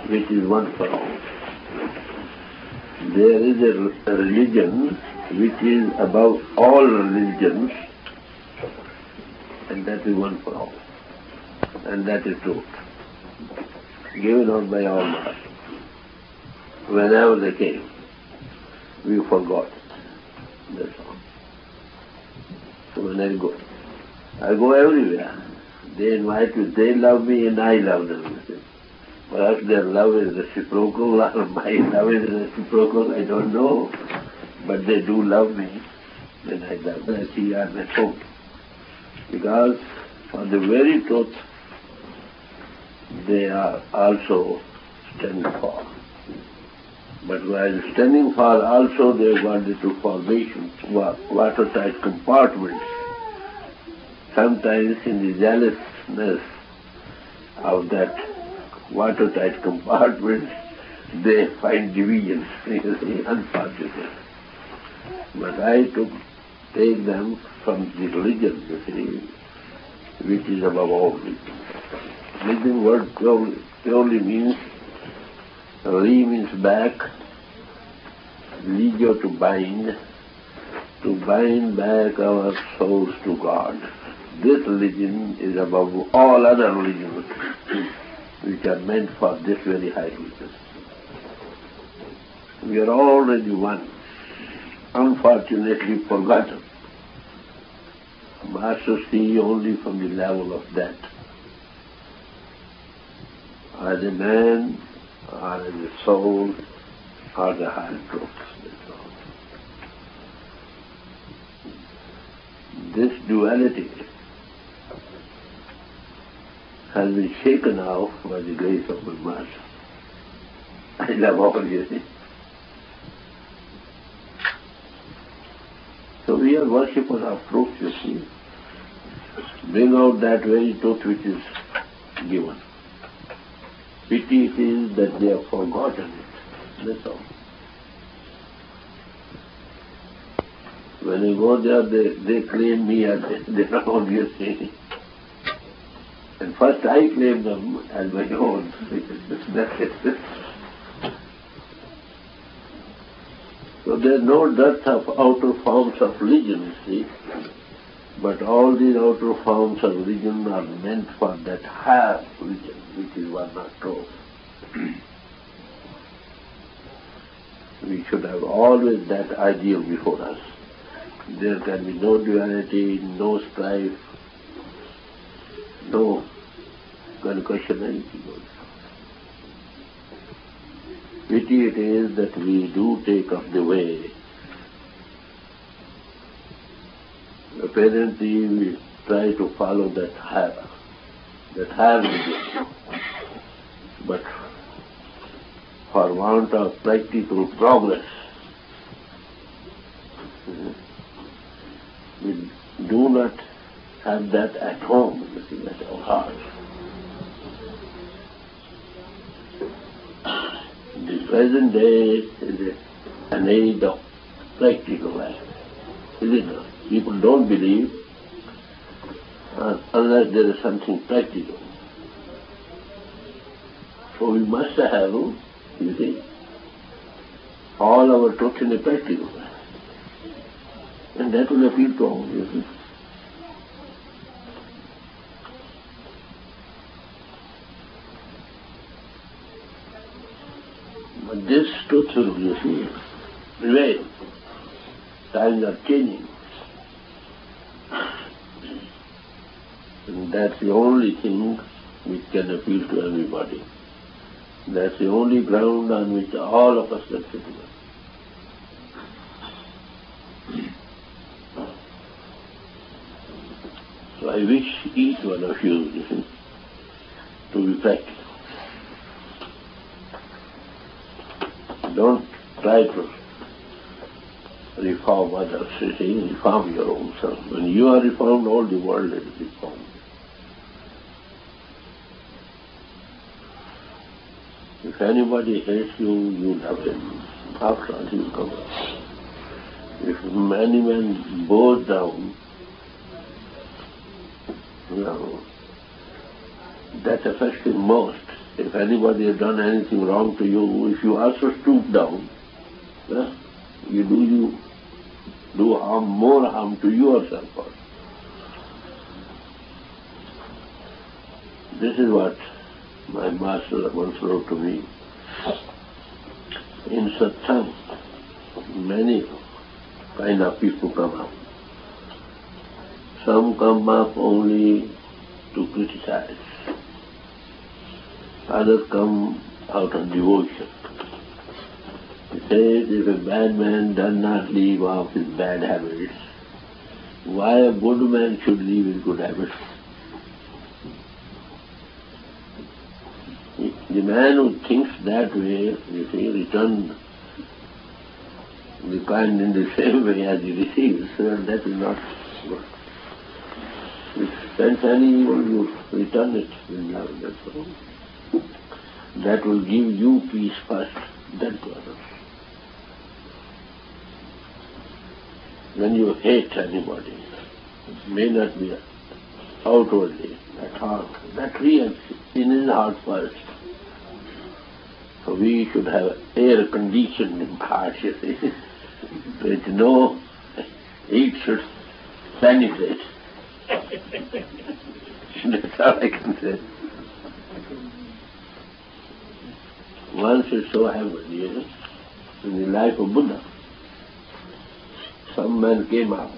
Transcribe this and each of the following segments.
which is one for all. There is a religion which is above all religions, and that is one for all. And that is truth, given out by all masters. Whenever they came, we forgot it. That's all. So when I go everywhere. They invite me, they love me and I love them. Perhaps their love is reciprocal or my love is reciprocal, I don't know. But they do love me and I love them. I see I'm at home. Because for the very truth, they are also standing for. But while standing for, also they got into formations, watertight compartments. Sometimes in the jealousness of that watertight compartments, they find divisions, unfortunately. But I take them from the religion, you see, which is above all religion. Religion word purely means, re means back, legio to bind back our souls to God. This religion is above all other religions which are meant for this very high religion. We are already one, unfortunately forgotten. Masters see only from the level of that. As a man, or as a soul, or the higher truth. This duality has been shaken off by the grace of my Master. I love all you see. So we are worshippers of truth, you see. Bring out that very truth which is given. Pity it is that they have forgotten it. That's all. When I go there, they claim me as their own, you see. And first I claim them as my own. That's it. So there is no dearth of outer forms of religion, you see. But all these outer forms of religion are meant for that higher religion, which is one not true. We should have always that ideal before us. There can be no duality, no strife, no concussion, anything else. Pity it is that we do take up the way. Apparently we try to follow that higher religion. But for want of practical progress, we do not have that at home, you see, at our heart. The present day is an age of practical life, is it not? People don't believe unless there is something practical. So we must have, you see, all our truth in a practical way. And that will appeal to all, you see. But this truth will, you see, prevail. Times are changing. And that's the only thing which can appeal to everybody. That's the only ground on which all of us can sit together. So I wish each one of you see, to be practical. Don't try to reform others, you see, reform your own self. When you are reformed, all the world is reformed. If anybody hates you, you love him. After all, he will come back. If any man bows down, that affects him most. If anybody has done anything wrong to you, if you also stoop down, you do harm, more harm to yourself also. This is what my master once wrote to me. In satsang, many kind of people come up. Some come up only to criticize. Others come out of devotion. He says, if a bad man does not leave off his bad habits, why a good man should leave his good habits? The man who thinks that way, you see, returns the kind in the same way as he receives, that is not good. If you sense any evil, you return it in love, that's all. That will give you peace first, then to others. When you hate anybody, it may not be outwardly, at heart, that reacts in his heart first. So we should have air-conditioned heart, you see, with no heat should penetrate. That's all I can say. Once it so happened, in the life of Buddha, some man came up.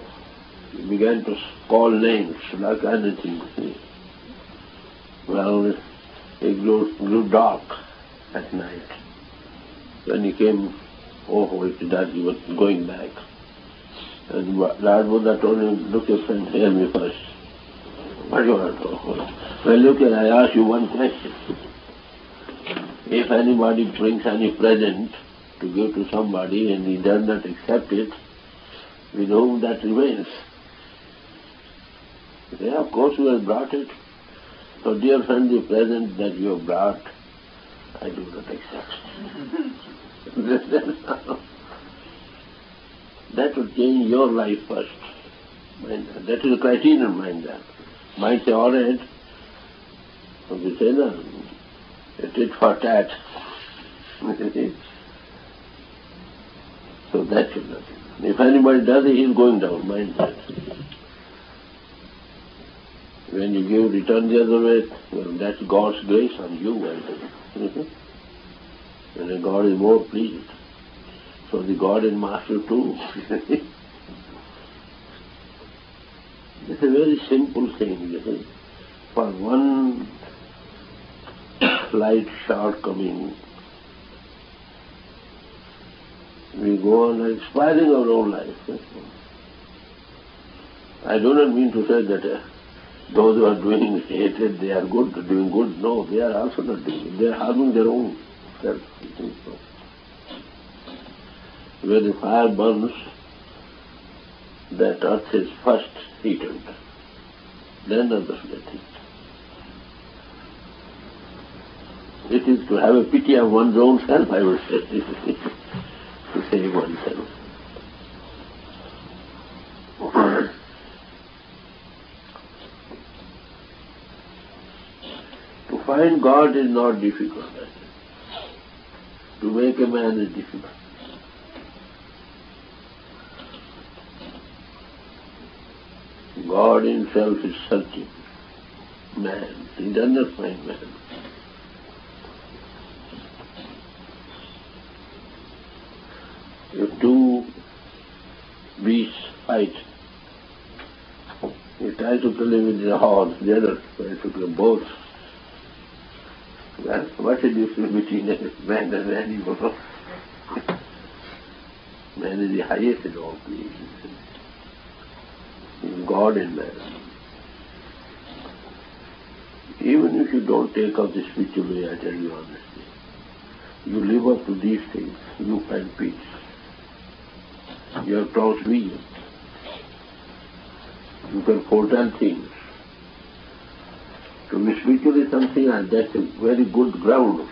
He began to call names like anything. Well, it grew dark at night. When he came over to that, he was going back. And Lord Buddha told him, look, your friend, hear me first. What do you want to talk about? Well, look, I ask you one question. If anybody brings any present to give to somebody and he does not accept it, with whom that remains? Yeah, of course you have brought it. So, dear friend, the present that you have brought, I do not accept. That will change your life first. Mind that. That is the criterion, mind that. Mind say, all right. So we say, no, tit for tat. So that should not be. If anybody does it, he is going down, mind that. When you give return the other way, well, that's God's grace on you, I think. And God is more pleased. So the God is master too. It's a very simple thing, you see. For one slight shortcoming, we go on expiring our own life. I do not mean to say that those who are doing hatred, they are good, doing good. No, they are also not doing it. They are harming their own self. Where the fire burns, that earth is first heated, then others get heat. It is to have a pity of one's own self, I would say, to save oneself. To find God is not difficult. To make a man is difficult. God himself is searching man. He does not find man. If two beasts fight, he tries to kill him with the horse, the other tries to kill both. Well, what is the difference between a man and an animal? Man is the highest in all creation. He is God in man. Even if you don't take up the spiritual way, I tell you honestly, you live up to these things, you find peace. You have transvision. You can foretell things. To be spiritual is something, and that's a very good ground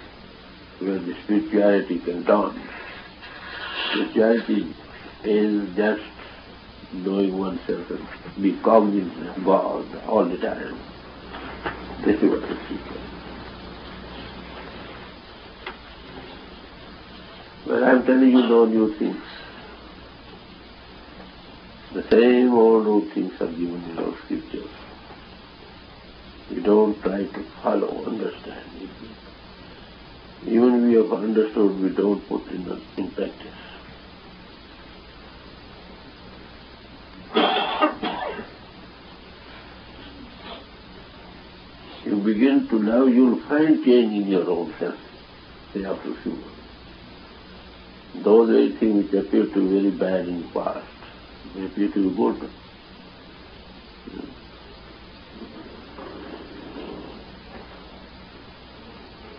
where the spirituality can dawn. Spirituality is just knowing oneself and be cognizant of God all the time. This is what is spiritual. But I am telling you no new things. The same old things are given in our scriptures. We don't try to follow, understand. Even we have understood, we don't put in practice. You begin to love, you'll find change in your own self, day after few months. Those very things which appear to be very bad in the past, they appear to be good.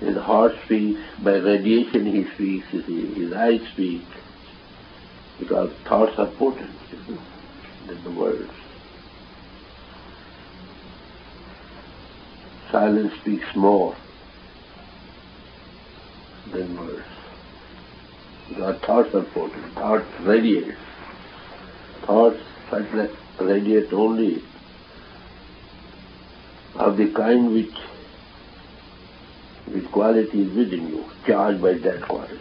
His heart speaks, by radiation he speaks, his eyes speak, because thoughts are potent than the words. Silence speaks more than words. Because thoughts are potent, thoughts radiate. Thoughts radiate only of the kind which quality is within you, charged by that quality.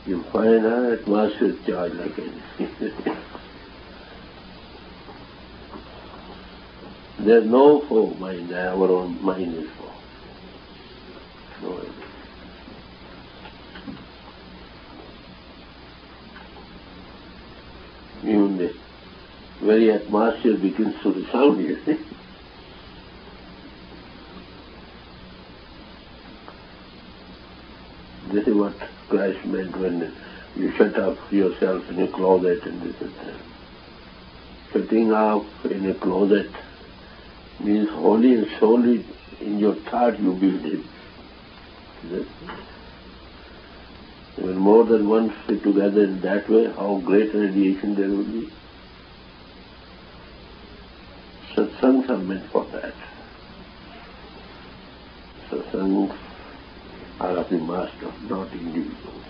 You find our atmosphere charged like anything. There's no foe mind, our own mind is foe. No idea. Even the very atmosphere begins to resound, you see. This is what Christ meant when you shut up yourself in a closet and this and that. Shutting up in a closet means wholly and solely in your thought you build it. When more than one sit together in that way, how great radiation there will be. Satsangs are meant for that. Satsangs are of the master, not individuals.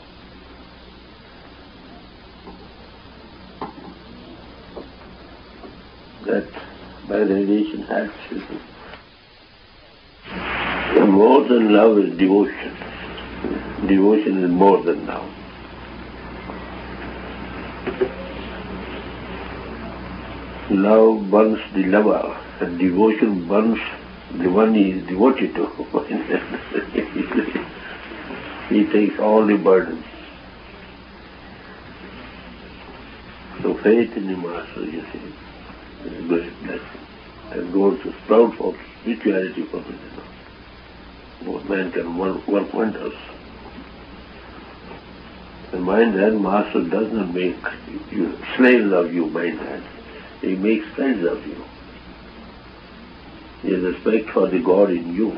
That by radiation helps you. More than love is devotion. Devotion is more than love. Love burns the lover, and devotion burns the one he is devoted to. He takes all the burdens. So faith in the Master, you see, is a great blessing. And goes to sprout for spirituality for me. Both man can work wonders. The mind and Master does not make you slaves of you, mind and. He makes friends of you. He has respect for the God in you.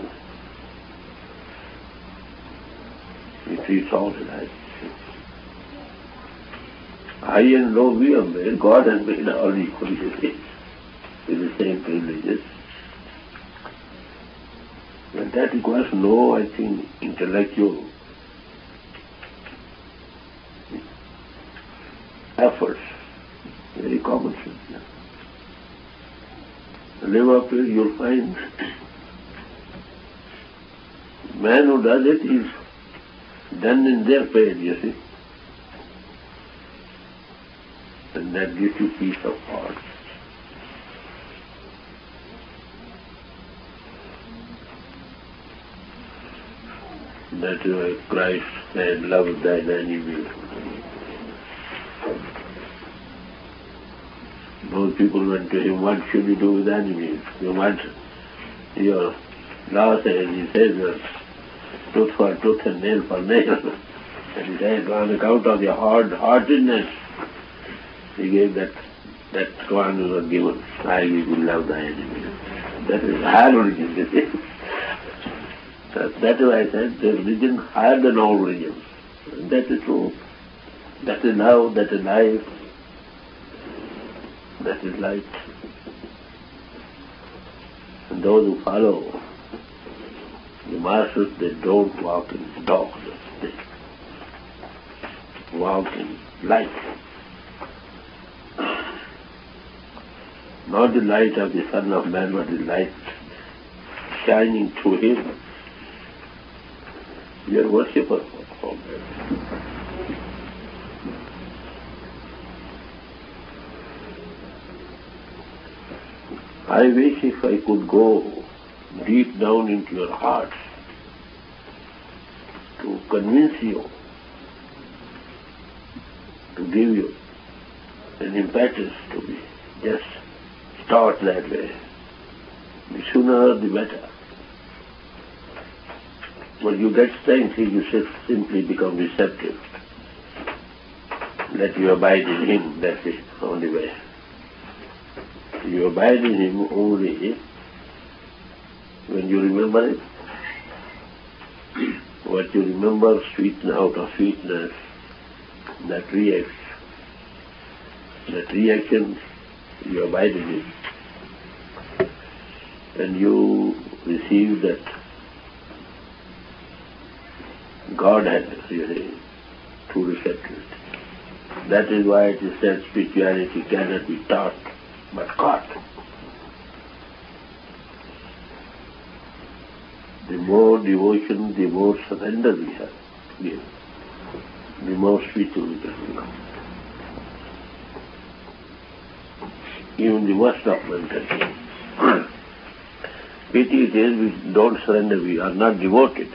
He treats all alike. High and low we are made, God has made all equally with the same privileges. But that requires no, I think, intellectual efforts. Very common sense. Live up to it, you'll find man who does it is done in their pain, you see. And that gives you peace of heart. That is why Christ said, love thine enemy. Those people went to him, what should we do with enemies? You want your law says, he says, tooth for tooth and nail for nail. And he said, on account of your hardness, he gave that command was given. I will love thy enemies. That is higher religion, you see. That is why I said the religion higher than all religions. And that is true. That is love, that is life. That is light. And those who follow the Masters, they don't walk in darkness. They walk in light. Not the light of the Son of Man, but the light shining through him. We are worshippers of that. I wish if I could go deep down into your hearts to convince you, to give you an impetus to be just start that way. The sooner the better. But you get strength if you simply become receptive. That you abide in him, that's the only way. You abide in him only when you remember it. What you remember out of sweetness, that reacts. That reaction, you abide in it. And you receive that Godhead, you see, through receptivity. That is why it is said spirituality cannot be taught but caught. The more devotion, the more surrender we have to give, the more spiritual we can become. Even the worst of mentality. Pity it is we don't surrender, we are not devoted.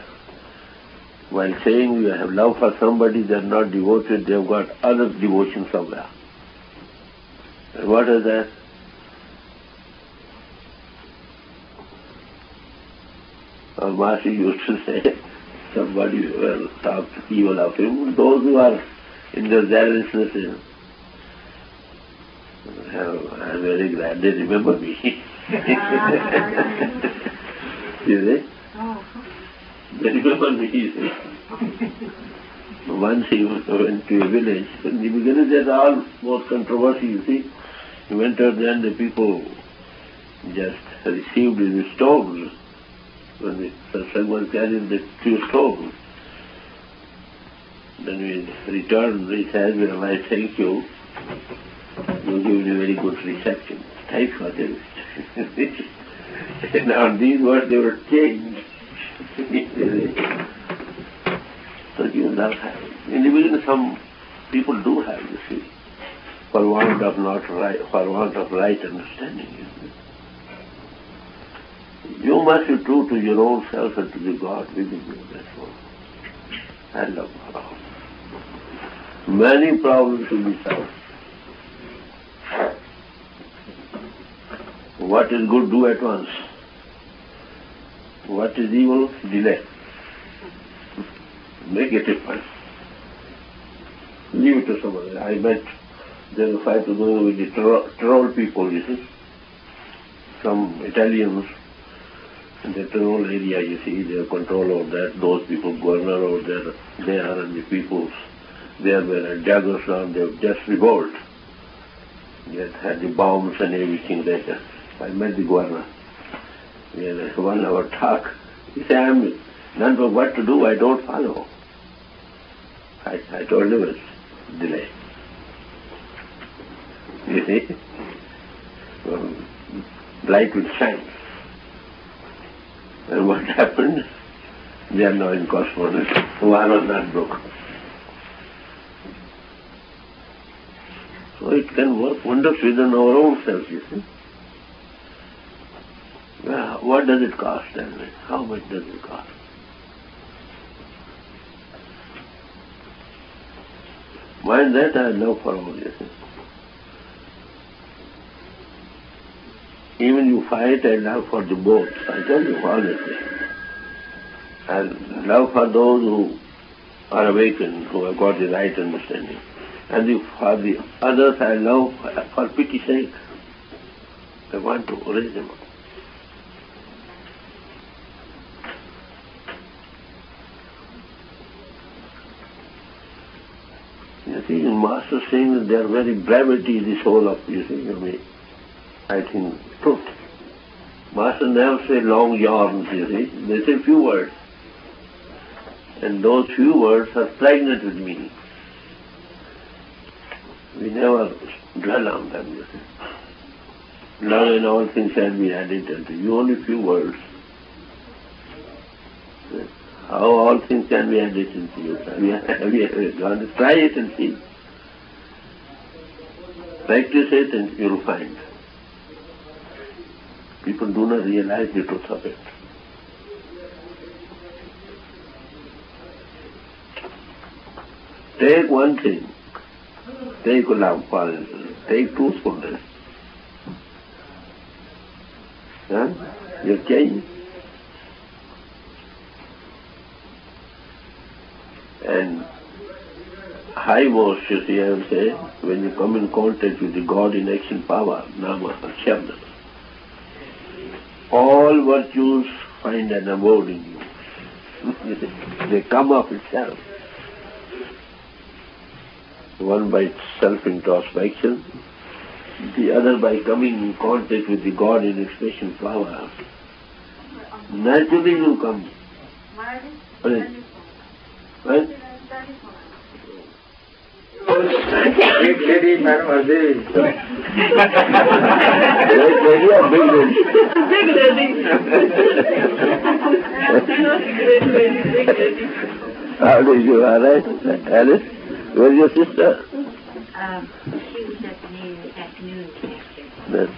While saying we have love for somebody, they are not devoted, they have got other devotion somewhere. And what is that? Our master used to say, somebody will talk evil of him. Those who are in their zealousness, I'm very glad they remember me. You see? They remember me, you see. Once he went to a village, in the beginning there are all more controversy, you see. He went out there and the people just received his stones. When the satsang was carrying the few stones, then we returned, he said, well, I thank you. You give me very good reception. Thanks for this. And on these words they were changed. So you love having. In the beginning some people do have, you see, for want of right understanding. You must be true to your own self and to the God within you, that's all. I love God. Many problems will be solved. What is good, do at once. What is evil, delay. Make it a fun. Leave it to somebody. I met, there was a fight going with the troll people, you see. Some Italians in the Tyrol area, you see, they have control over that. Those people, governor over there, and the peoples, there were daggers on, they have just revolt. They had the bombs and everything there. I met the governor. We had a 1 hour talk. He said, I'm none but what to do, I don't follow. I told him it's delay. You see? Light will shine. And what happened? They are now in correspondence. One was not broken. So it can work wonders within our own self, you see. Well, what does it cost then? How much does it cost? Mind that I love for all, you see. Even you fight, I love for the both. I tell you honestly. I love for those who are awakened, who have got the right understanding. And for the others, I love for pity's sake. I want to raise them up. You see, in Master saying their very brevity is the soul of, you see, I think, truth. Master never say long yarns, you see. They say few words. And those few words are pregnant with meaning. We never dwell on them, you see. Love and all things shall be added unto you. Only few words. How all things can be added into you? Have you gone to try it and see? Practice it and you'll find. People do not realize the truth of it. Take one thing. Take love, for instance. Take truthfulness. You change. And highmost, you see, I would say, when you come in contact with the God in action power, Nama, Shabda, all virtues find an abode in you. They come of itself. One by self-introspection, the other by coming in contact with the God in expression power. Naturally you come. Right? Big lady, madam, Great lady or big lady? Big lady. Great lady, big lady. How did you, all right? Alice, where's your sister? She was at the afternoon lecture. That's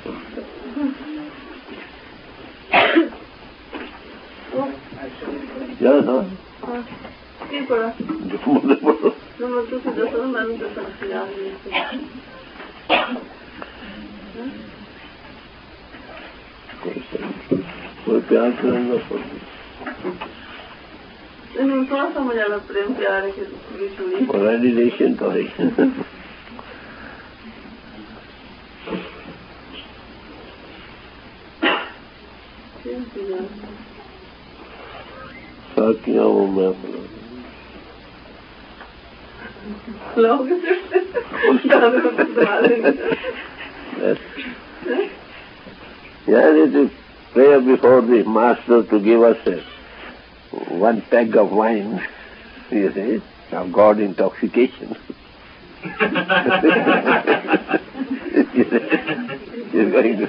yeah, no? Kirpal. Wonderful. No, tu se dasa man to sa कोई प्यार करेंगे नहीं थोड़ा समझ आना प्रेम प्यार के बिछुड़ी और रिलेशन तो है साथियाँ वो मैं लोग yeah, it is prayer before the master to give us one peg of wine, you see, of God intoxication. You're going to...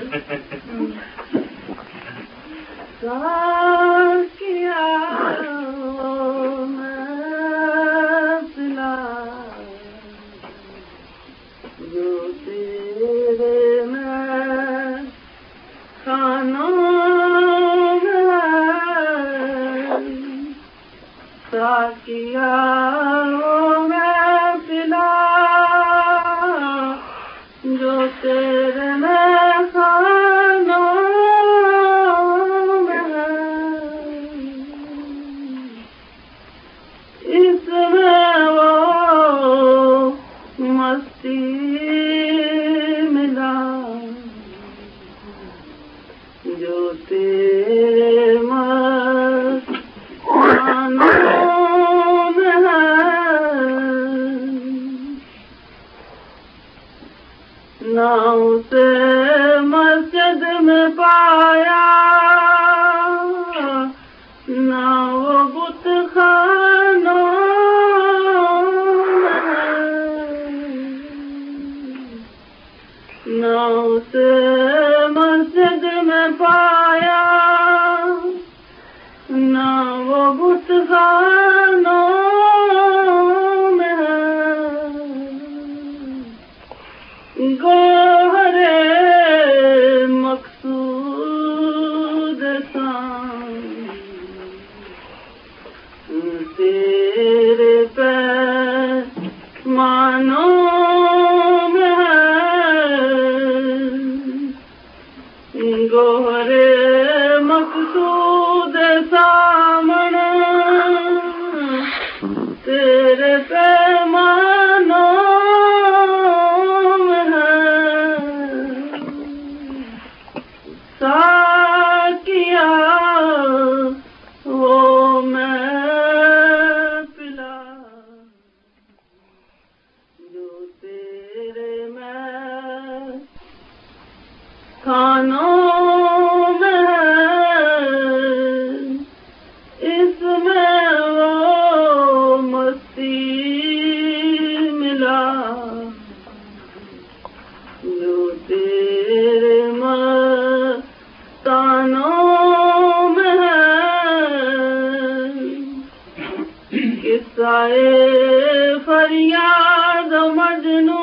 किस्साए फरियाद मजनू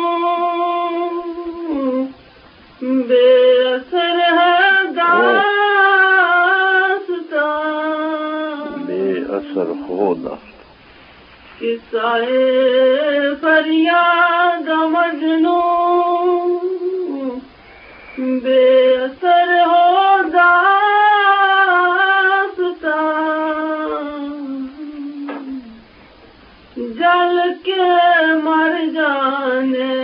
बेअसर है दास्तां बेअसर हो दास्तां किस्साए फरियाद मजनू बेअसर हो जल के मर जाने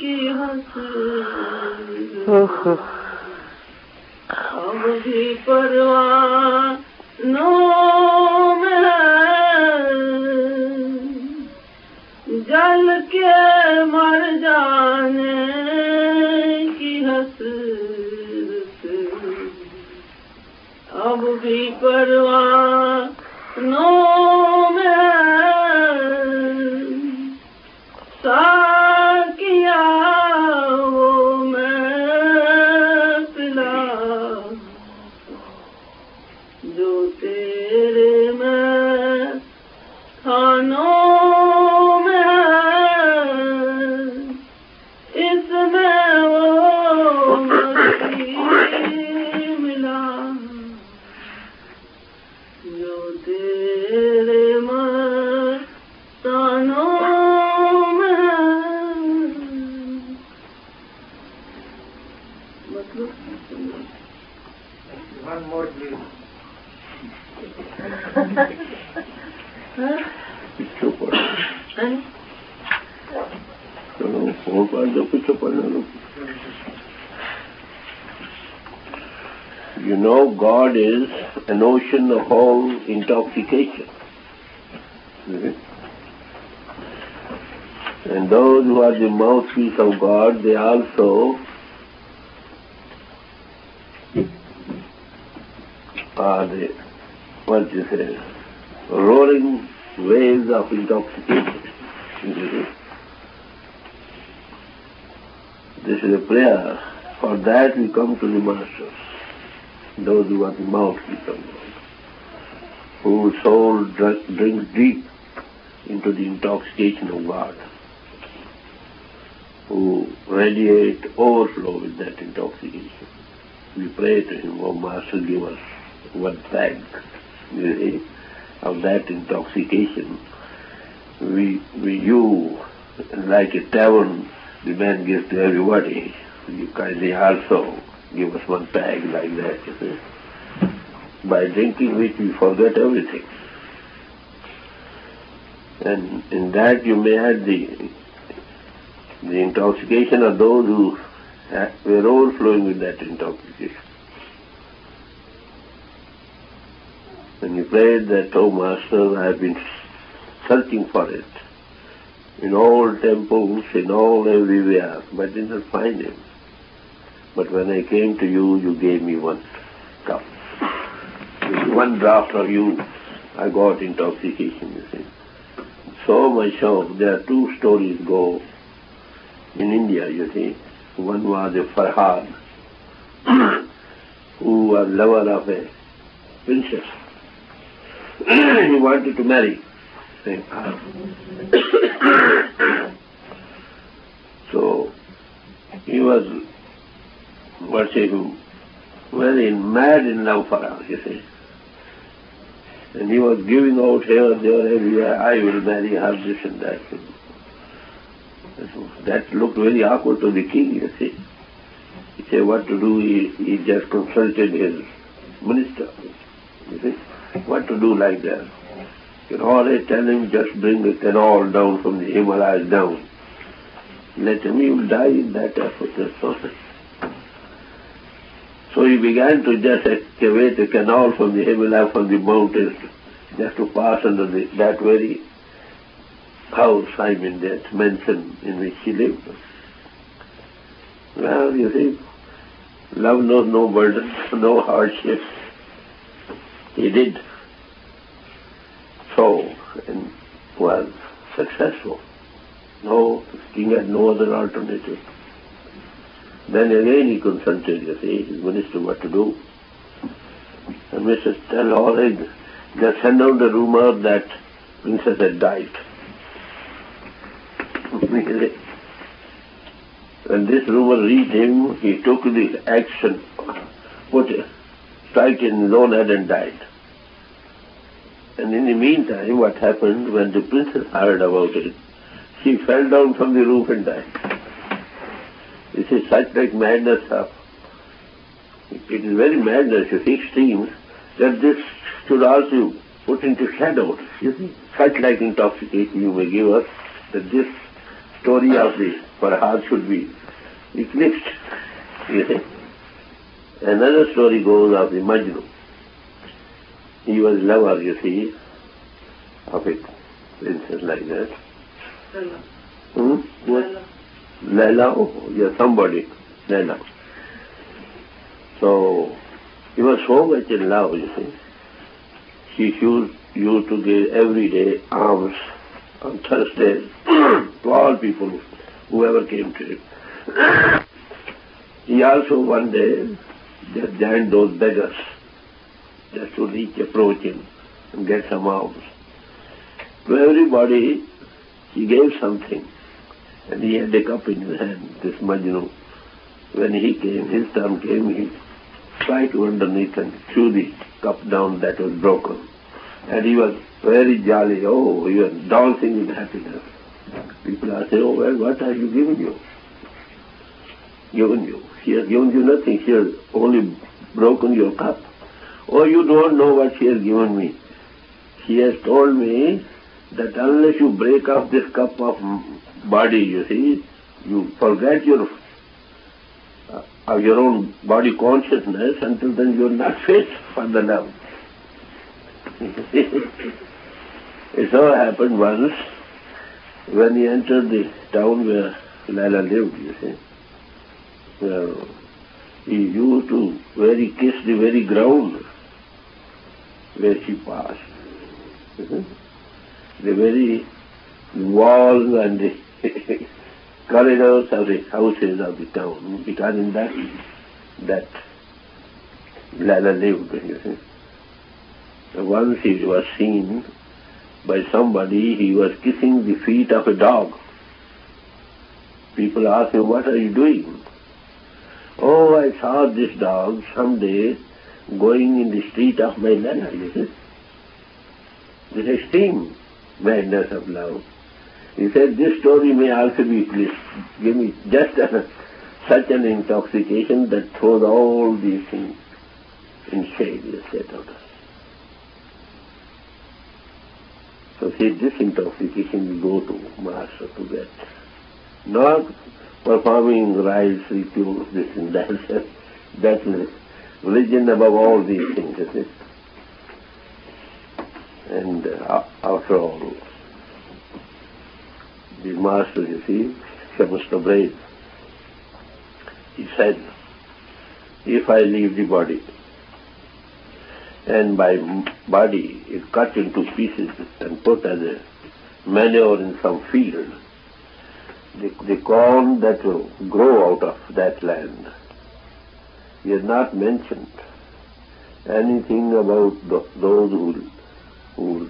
की हंसी अब भी परवानों में जल के मर जाने की हसरत अब भी परवानों में साकिया वो मैं पिला जो तेरे में खानों में इसमें वो मस्ती मिला जो तेरे मस्तानों One more, please. पीछे पढ़ो चलो और बार जो पीछे पढ़ना लो You know, God is an ocean of all intoxication. And those who are the mouthpiece of God, they also are the, what you say, roaring waves of intoxication. This is a prayer. For that we come to the Masters, those who are the mouthpiece of God, whose soul drinks deep into the intoxication of God, who radiate, overflow with that intoxication. We pray to Him, "O Master, give us one peg of that intoxication." You, like a tavern, the man gives to everybody. You kindly also give us one peg like that, you see. By drinking which we forget everything. And in that you may add the intoxication of those who were overflowing with that intoxication. And you prayed that, "Oh Master, I have been searching for it in all temples, in all everywhere, but did not find Him. But when I came to you, you gave me one cup. With one draught of you, I got intoxication, you see." So much so, there are two stories go in India, you see. One was a Farhad, who was lover of a princess. He wanted to marry. So he was, very mad in love for her, you see. And he was giving out here, there, everywhere, "I will marry her," this and that. That looked very awkward to the king, you see. He said what to do. He just consulted his minister, you see. What to do like that? You can always tell him, just bring a canal down from the Himalayas down. Let him, he will die in that effort, that's all. So he began to just excavate a canal from the Himalayas, from the mountains, just to pass under that very house, that mansion in which he lived. Well, you see, love knows no burden, no hardship. He did so and was successful. No, the king had no other alternative. Then again he consulted, you see, his minister what to do. And Mr. Tell all right, just send out the rumor that princess had died. When this rumor reached him, he took the action, strike in his own head and died. And in the meantime, what happened, when the princess heard about it, she fell down from the roof and died. This is such like madness of, it is very madness, you see, extreme, that this should also put into shadows, you see. Such like intoxication you may give us, that this story of the Farhad should be eclipsed, you see. Another story goes of the Majnun. He was lover, you see, of a princess like that. Lala. What? Laila? Oh, yeah, somebody. Laila. So, he was so much in love, you see. She used to give every day alms on Thursdays to all people, whoever came to him. He also one day just joined those beggars just to approach him and get some alms. To everybody he gave something, and he had a cup in his hand, this Majnun. When he came, his turn came, he tried to underneath and threw the cup down that was broken. And he was very jolly, oh, he was dancing in happiness. People are saying, oh, well, what have you given you? Given you? She has given you nothing, she has only broken your cup. Oh, you don't know what she has given me. She has told me that unless you break off this cup of body, you see, you forget your own body consciousness, until then you are not fit for the love. It so happened once, when he entered the town where Laila lived, you see, well, he used to kiss the very ground where she passed. The very walls and the corridors of the houses of the town, because in that Laila lived, you see. So once he was seen by somebody, he was kissing the feet of a dog. People asked him, what are you doing? Oh, I saw this dog someday going in the street of my Laila, you see. This extreme madness of love. He said, this story may also be, please give me just such an intoxication that throws all these things in shade, he said out. So see, this intoxication will go to master to get. Not performing rites, rituals, this and that. That's religion above all these things, you see. And after all, the master, you see, Shamasta brave. He said, if I leave the body, and my body is cut into pieces and put as a manure in some field, the corn that will grow out of that land, he has not mentioned anything about those who will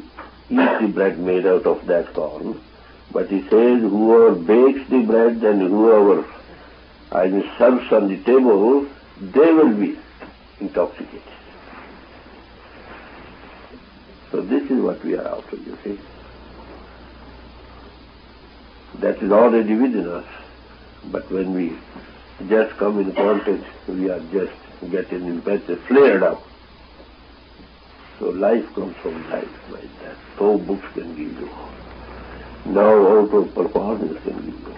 eat the bread made out of that corn, but he says whoever bakes the bread and whoever serves on the table, they will be intoxicated. So this is what we are after, you see. That is already within us, but when we just come in contact, we are just getting impetus, flared up. So life comes from life like that. No books can give you. No auto performance can give you.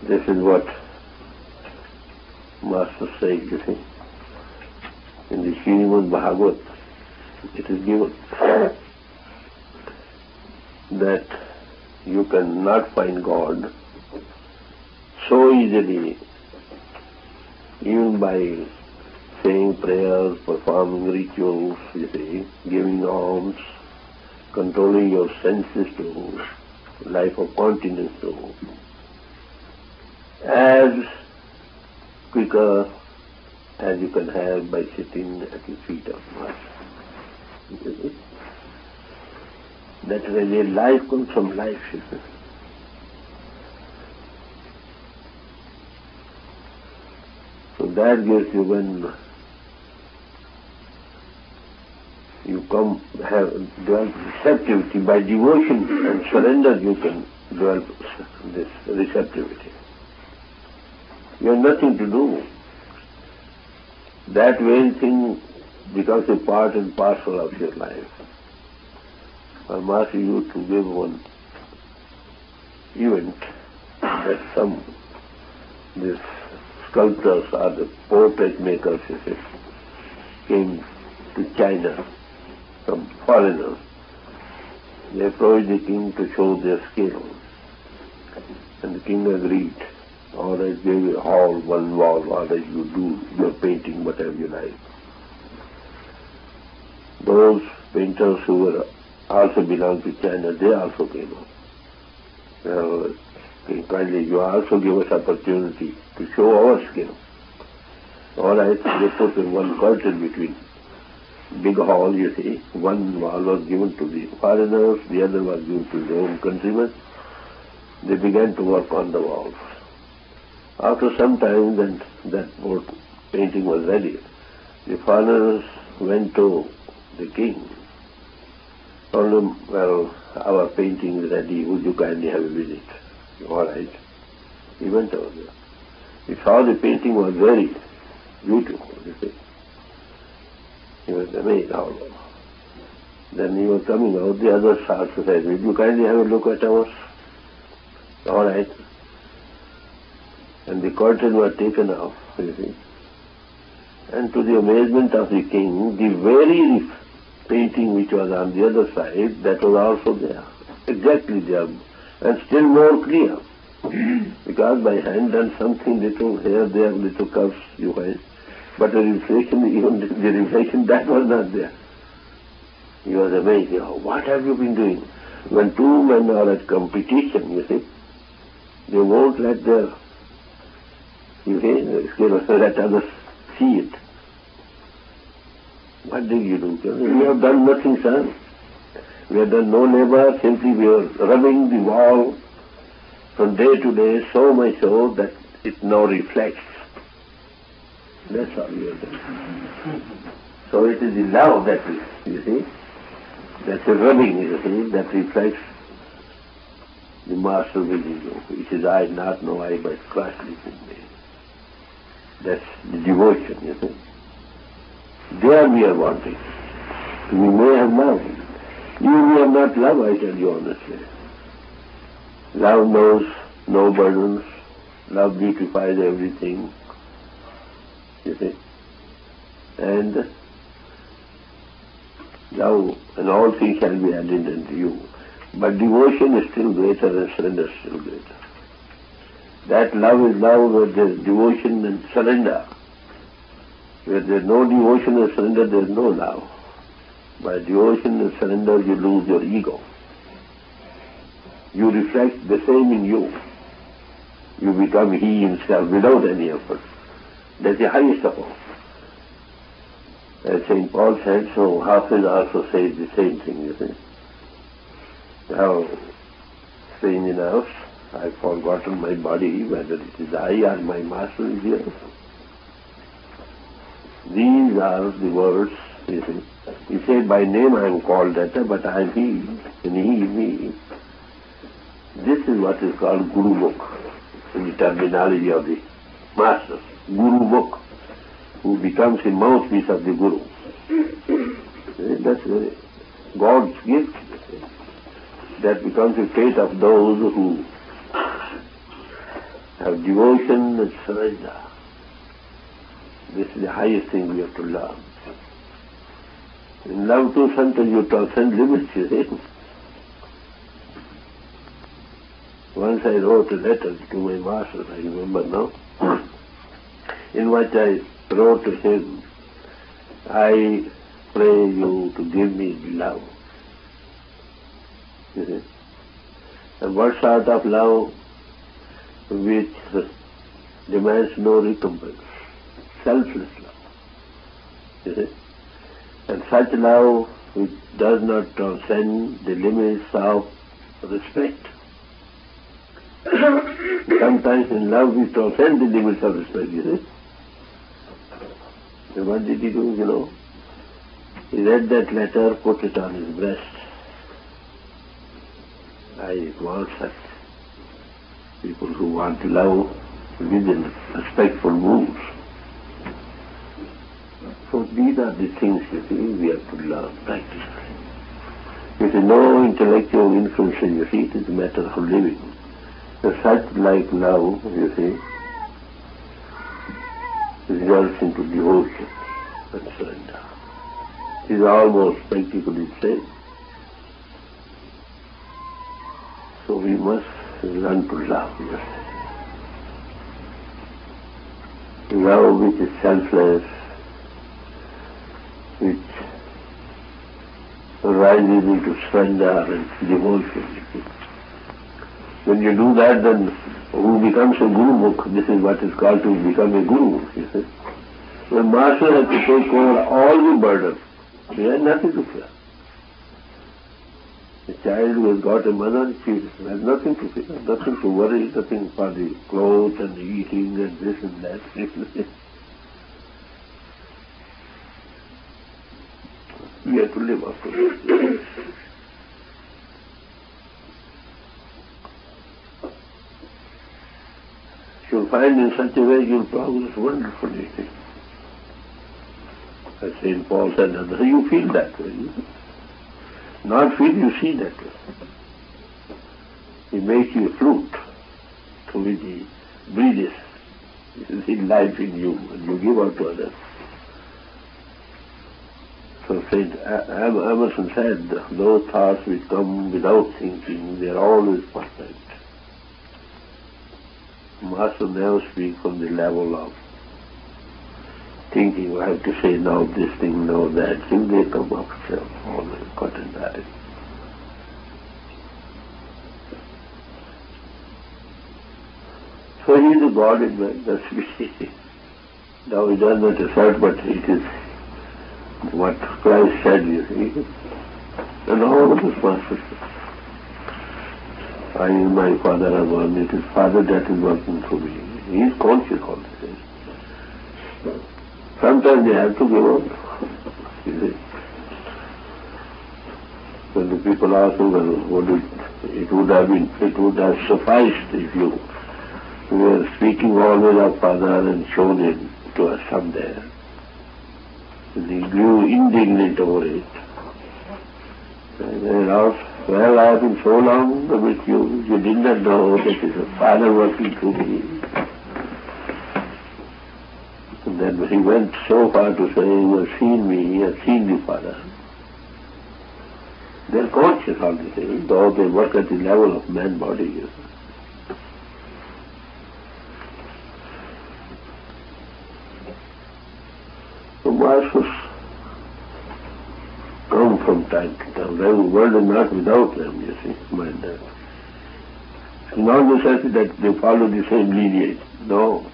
This is what Master says, you see. In the Srimad Bhagavat, it is given that you cannot find God so easily, even by saying prayers, performing rituals, you see, giving alms, controlling your senses to life of continence to, as quicker as you can have by sitting at the feet of Master. That really life comes from life. So that gives you, when you come have develop receptivity, by devotion and surrender you can develop this receptivity. You have nothing to do. That very thing becomes a part and parcel of your life. Our master used to give one event that these sculptors or the portrait makers came to China, some foreigners. They approached the king to show their skill. And the king agreed. All right, gave you a hall, one wall, all right, you do your painting, whatever you like. Those painters who were also belonged to China, they also came up. Kindly, you also give us opportunity to show our skill. All right, they put one curtain between. Big hall, you see. One wall was given to the foreigners, the other was given to their own countrymen. They began to work on the walls. After some time, then that painting was ready. The foreigners went to the king, told him, well, our painting is ready, would you kindly have a visit? All right. He went over there. He saw the painting was very beautiful, you see. He was amazed all over. Then he was coming out, the others also said, would you kindly have a look at ours? All right. And the curtain was taken off, you see. And to the amazement of the king, the very painting which was on the other side, that was also there. Exactly there. And still more clear. Because by hand done something little here, there, little curves, you find. But the reflection, even the reflection, that was not there. He was amazed. Oh, what have you been doing? When two men are at competition, you see, they won't let their, you see, let others see it. What did you do? We have done nothing, sir. We have done no labor, simply we are rubbing the wall from day to day, so much so that it now reflects. That's all we have done. So it is the love that is, you see, that's a rubbing, you see, that reflects the master within you. It is I, not no I, but Christ within me. That's the devotion, you see. There we are wanting. We may have love. Even we have not love, I tell you honestly. Love knows no burdens. Love beautifies everything. You see. And love and all things shall be added unto you. But devotion is still greater and surrender is still greater. That love is love where there is devotion and surrender. Where there is no devotion and surrender, there is no love. By devotion and surrender, you lose your ego. You reflect the same in you. You become he himself without any effort. That's the highest of all. As St. Paul said, so Hafiz also says the same thing, you see. Now, strange enough, I've forgotten my body, whether it is I or my master is here. These are the words, you see. He said, by name I am called that, but I am he, and he is me. This is what is called Guru Mukh, in the terminology of the masters. Guru Mukh, who becomes a mouthpiece of the Guru. That's God's gift. That becomes the fate of those who have devotion and surrender. This is the highest thing we have to learn. In love to Sant, you transcend limits, you see. Once I wrote a letter to my master, I remember now, in which I wrote to him, I pray you to give me love. You see? And what sort of love which demands no recompense? Selfless love. You see? And such love which does not transcend the limits of respect. Sometimes in love we transcend the limits of respect, you see. So what did he do, you know? He read that letter, put it on his breast. I want such people who want love within respectful moves. So these are the things, you see, we have to learn practically. It is no intellectual influence, you see, it is a matter of living. So such like love, you see, results into devotion and surrender. It is almost practically the same. So we must learn to love, yes. Love which is selfless, which rises into surrender and devotion. When you do that, then who becomes a guru? This is what is called to become a guru, you see. The master has to take over all the burden. He has nothing to fear. A child who has got a mother, she has nothing to fear, nothing to worry, nothing for the clothes and the eating and this and that. We have to live up to it. You'll find in such a way you'll progress wonderfully. As St. Paul said, you feel that way. Not feel, you see that way. He makes you a flute through which he breathes his life in you and you give out to others. So St. Emerson said, those thoughts which come without thinking, they are always perfect. Master never speaks from the level of thinking, I have to say now this thing, now that thing, they come up self, always cut and dried. So he is a God in man, that's we see. Now he does not assert, but it is what Christ said, you see. And all of his masters. I and my Father are one, it is Father that is working through me. He is conscious all the time. Sometimes they have to give up. You see. When the people ask him, well, it would have sufficed if you were speaking always of Father and shown it to us someday. And he grew indignant over it. And they asked, well, I have been so long with you, you did not know that it is a Father working through me. And then he went so far to say, you have seen me, you have seen the Father. They are conscious all the time, though they work at the level of man body. So masters come from time to time. The world is not without them, you see. Mind that. It's not necessary that they follow the same lineage. No.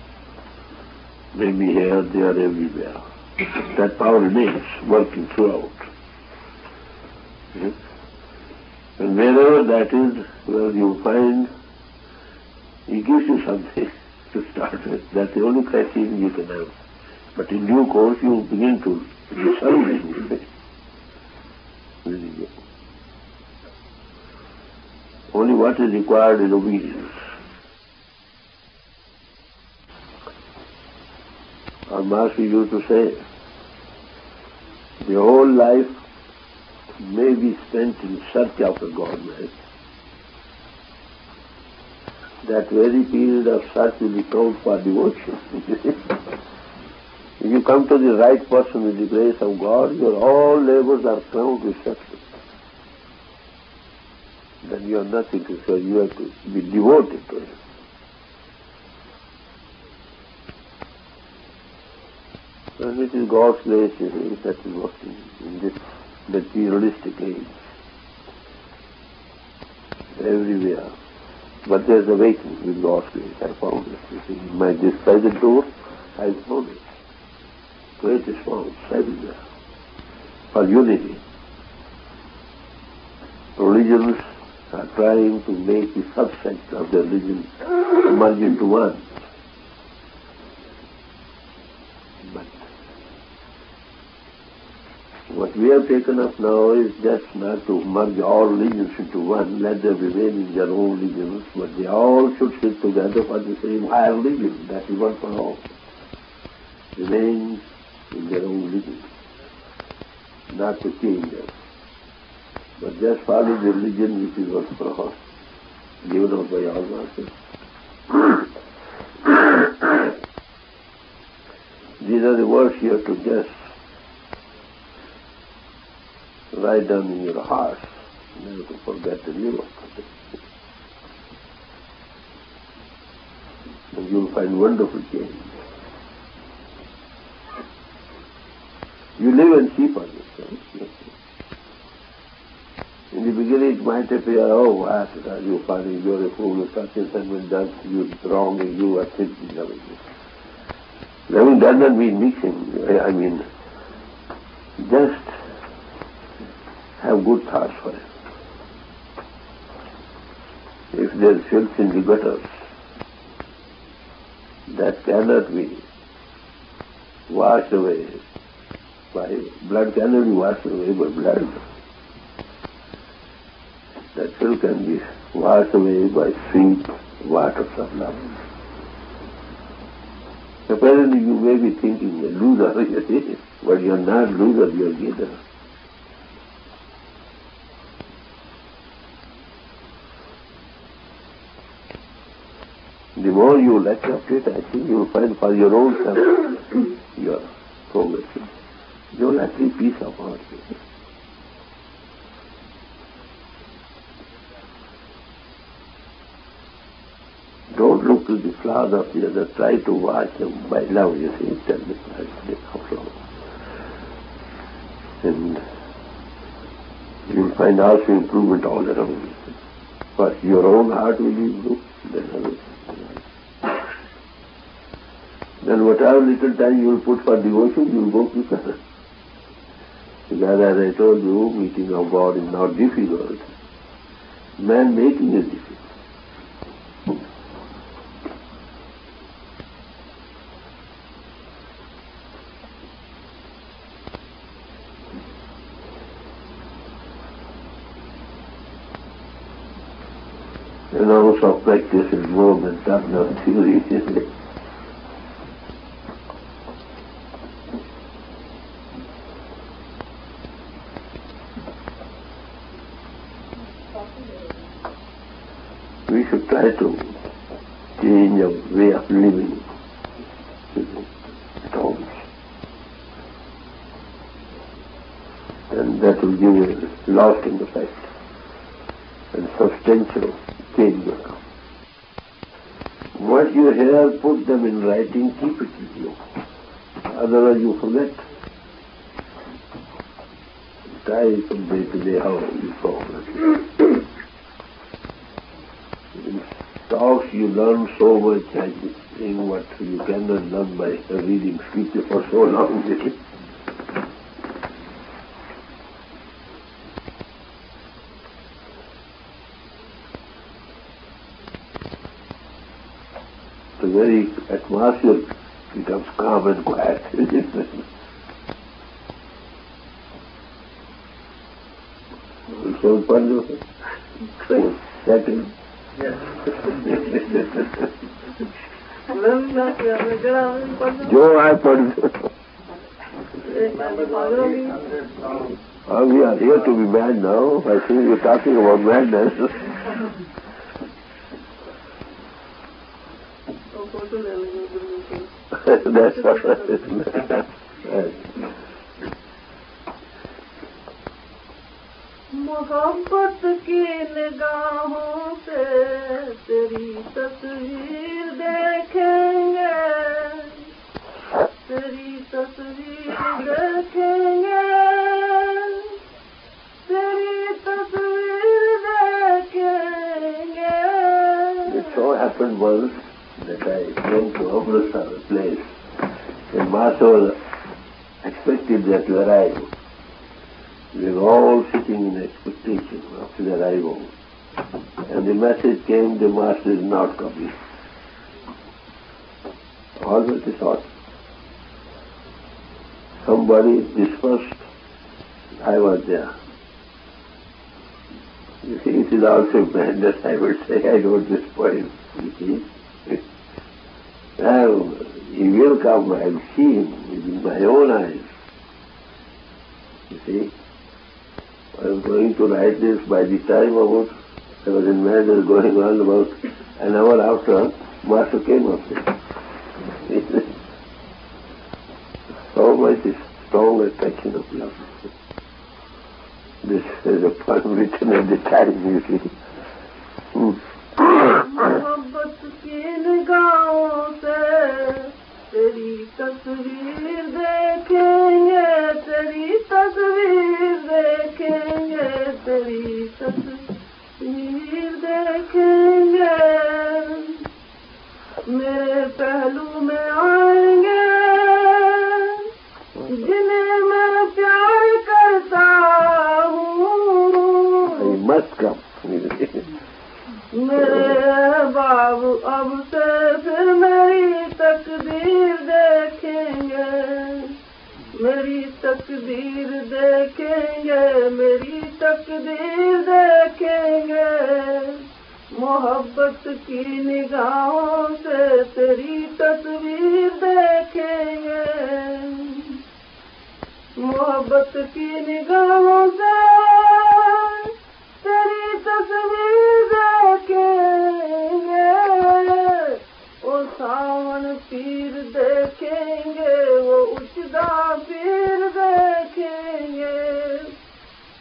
Maybe here, they are everywhere. That power remains working throughout. And wherever that is, well, you find he gives you something to start with. That's the only criterion you can have. But in due course, you begin to serve him. Only what is required is obedience. Our Master used to say, the whole life may be spent in search of a God-man. That very period of search will be called for devotion. If you come to the right person with the grace of God, your all labors are crowned with success. Then you have nothing to say, you have to be devoted to Him. And it is God's grace, you see, that is working in this materialistic age. Everywhere. But there is a waiting with God's grace. I found it. You see, in my this present door, I found it. Great response everywhere. For unity. religions are trying to make the subsect of the religion merge into one. But what we have taken up now is just not to merge all religions into one, let them remain in their own religions, but they all should sit together for the same higher religion, that is one for all. Remain in their own religion, not to change them, but just follow the religion which is one for all, given out by all masters. These are the words you have to just write down in your heart, never to forget the new one. And you'll find wonderful change. You live and see for yourself. In the beginning it might appear, oh, Asura, you funny, you're a fool, such and such when does you wrong and you are thinking of it. Loving does not mean mixing. I mean, just have good thoughts for him. If there is filth in the gutters, that cannot be washed away by blood, cannot be washed away by blood. That filth can be washed away by sweet waters of love. Apparently you may be thinking a loser, but you are not loser, you are gainer. The more you will accept it, I think you will find for your own self you are progressing. You will actually peace of heart. Don't look to the flaws of the other, try to watch them by love, you see, tell them how flaws. And you will find also improvement all around you. First your own heart will improve, then others. Then whatever little time you will put for devotion, you will go quicker. Because as I told you, meeting of God is not difficult. Man making is difficult. An ounce of practice is more than ton of theory. We should try to change our way of living at homes. And that will give a lasting effect and substantial change will come. What you hear, put them in writing, keep it with you. Otherwise you forget. Try someday today how you saw. In talks you learn so much, I think what you cannot learn by reading scripture for so long. The very atmosphere becomes calm and quiet. So fun, setting. जो I pardon. We are here to be mad now. I think you're talking about madness. That's all. मोहब्बत की निगाहों से तेरी तस्वीर देखेंगे, तेरी तस्वीर देखेंगे, तेरी तस्वीर देखेंगे. It so happened once that I went to Amritsar place, and Master expected that to arrive. We were all sitting in expectation after the arrival. And the message came, the master is not coming. Always a thought. Somebody dispersed, I was there. You see, it is also madness, I would say. I don't disappoint. You see? Now, he will come, I will see him with my own eyes. You see? I was going to write this by the time about, I was in madness going on about an hour after, Master came up there. So much strong attraction of love. This is a poem written at the time, you see. मोहब्बत की निगाहों से तेरी तस्वीर देखेंगे, तेरी तस्वीर देखेंगे, तेरी तस्वीर देखेंगे। मेरे पहलू में आएंगे जिन्हें मैं प्यार करता हूँ। मत कम। मेरे बाबू अब से फिर मेरी तकदीर देखेंगे, मेरी तकदीर देखेंगे, मेरी तकदीर देखेंगे। मोहब्बत की निगाहों से तेरी तस्वीर देखेंगे, मोहब्बत की निगाहों से तेरी तस्वीर देखेंगे। वो सावन पीर देखेंगे, वो उचदा पीर देखेंगे,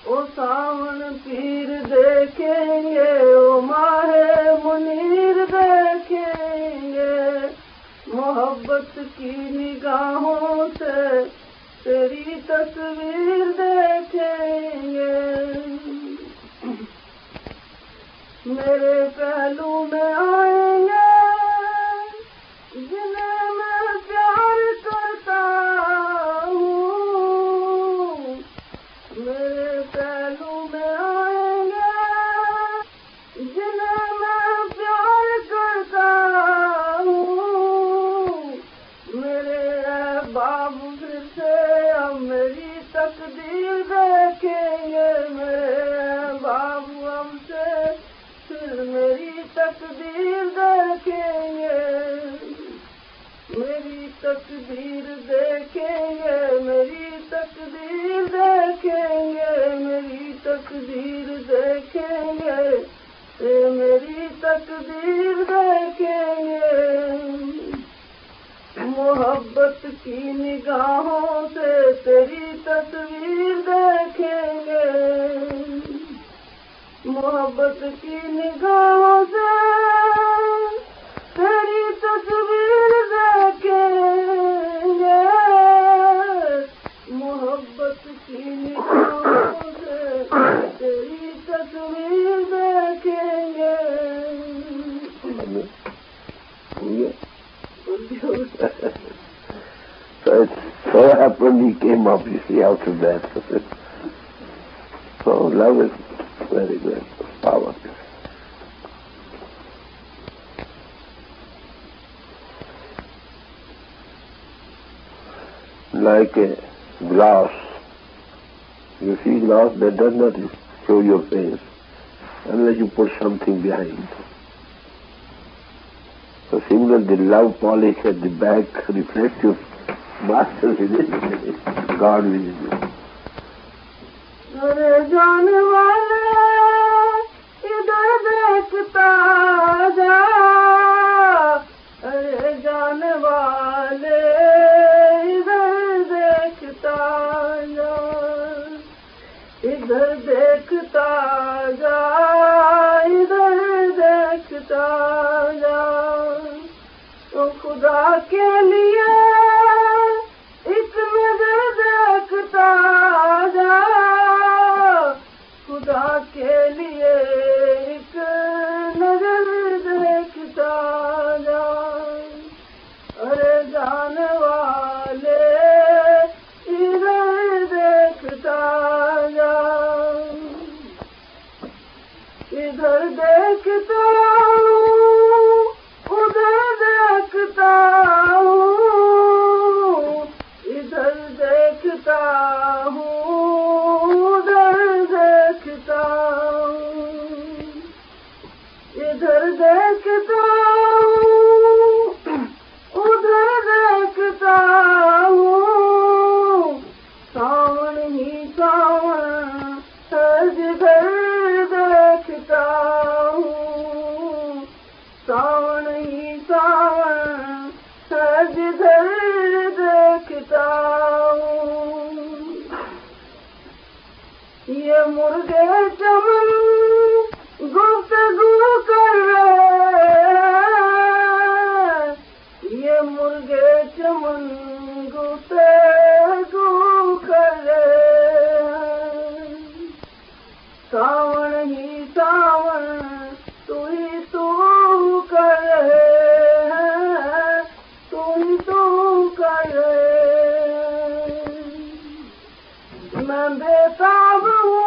वो सावन पीर देखेंगे, वो माहे मुनीर देखेंगे। मोहब्बत की निगाहों से तेरी तस्वीर देखेंगे। मेरे पहलू में आएंगे जिन्हें मैं प्यार करता हूँ। मेरे पहलू में आएंगे जिन्हें मैं प्यार करता हूँ। मेरे बाबू फिर से अब मेरी तकदीर देखेंगे, मेरे बाबू अब से फिर मेरी तकदीर देखेंगे, मेरी तकदीर देखेंगे, मेरी तकदीर देखेंगे, मेरी तकदीर देखेंगे, मेरी तकदीर देखेंगे। मोहब्बत की निगाहों से तेरी तस्वीर देखेंगे, मोहब्बत की निगाहों से तेरी तस्वीर देखेंगे, मोहब्बत की निगाहों से तेरी तस्वीर देखेंगे। So happened he came obviously out of that. So love is very great power. Like a glass. You see glass that does not show your face unless you put something behind. So similarly, the love polish at the back reflects your master within you, God within you. अरे जाने वाले इधर देखता जा, अरे जाने वाले इधर देखता जा, इधर देखता जा, इधर देखता जा। तो खुदा के लिए एक नजर देखता जा, खुदा देखता हूँ उधर देखता हूँ, इधर देखता हूँ उधर देखता हूँ, सावन ही सावन है जिधर देखता हूँ, सावन ही सावन है जिधर देखता हूँ। ये मुर्गे चमन गुफ्तगू कर रहे, ये मुर्गे चमन गुफ्तगू कर रहे, सावन ही सावन तू ही तू कर रहे, तू ही तू कर रहे। मैं बेताब हूँ